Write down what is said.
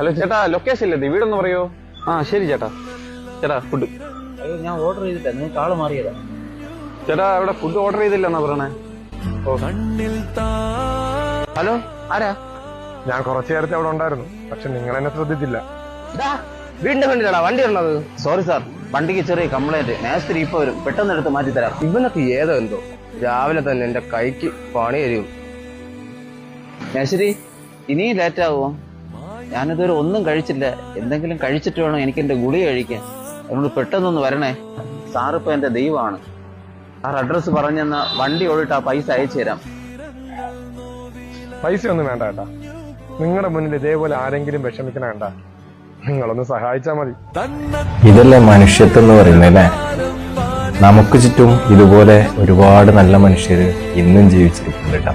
Hello ചേട്ടാ, location ഇല്ലേ? വീടൊന്ന് പറയോ? ആ ശരി ചേട്ടാ. ചേട്ടാ ഫുഡ്. അയ്യോ, ഞാൻ ഓർഡർ ചെയ്തിട്ടാ, നിങ്ങൾക്ക് ആള് മാറിയതാ. ചേട്ടാ ഇവിടെ ഫുഡ് ഓർഡർ ചെയ്തില്ലെന്നാ പറയണേ. ഓ ഹലോ, ആരാ? ഞാൻ കുറച്ചു നേരത്തെ അവിടെ ഉണ്ടായിരുന്നു, പക്ഷെ നിങ്ങൾ എന്നെ ശ്രദ്ധിച്ചില്ല. വീടിന്റെ ഫ്രണ്ടിലാടാ വണ്ടി ഉള്ളത്. സോറി സാർ, വണ്ടിക്ക് ചെറിയ കംപ്ലൈന്റ്. മേസ്ത്രി ഇപ്പൊ വരും, പെട്ടെന്ന് എടുത്ത് മാറ്റി തരാം. ഇവനൊക്കെ ഏതോ എന്തോ രാവിലെ തന്നെ എന്റെ കൈക്ക് പണി തരും. മേശ്ശേരി, ഇനിയും ലേറ്റ് ആവുമോ? ഞാനിതുവരെ ഒന്നും കഴിച്ചില്ല. എന്തെങ്കിലും കഴിച്ചിട്ട് വേണം എനിക്ക് എന്റെ ഗുളിക കഴിക്കാൻ. അതുകൊണ്ട് പെട്ടെന്നൊന്ന് വരണേ. സാറിപ്പോ എന്റെ ദൈവമാണ്. സാർ അഡ്രസ്സ് പറഞ്ഞെന്ന വണ്ടി ഓടിട്ട് ആ പൈസ അയച്ചു തരാം. പൈസ ഒന്നും വേണ്ട കേട്ടാ. നിങ്ങളുടെ മുന്നിൽ ഇതേപോലെ ആരെങ്കിലും വിഷമിക്കണ വേണ്ട. നിങ്ങളൊന്ന് സഹായിച്ചാ മതി. ഇതല്ലേ മനുഷ്യത്വം എന്ന് പറയുന്നത് അല്ലേ? നമുക്ക് ചുറ്റും ഇതുപോലെ ഒരുപാട് നല്ല മനുഷ്യര് ഇന്നും ജീവിച്ചിരിക്കുന്നുണ്ട് കേട്ടോ.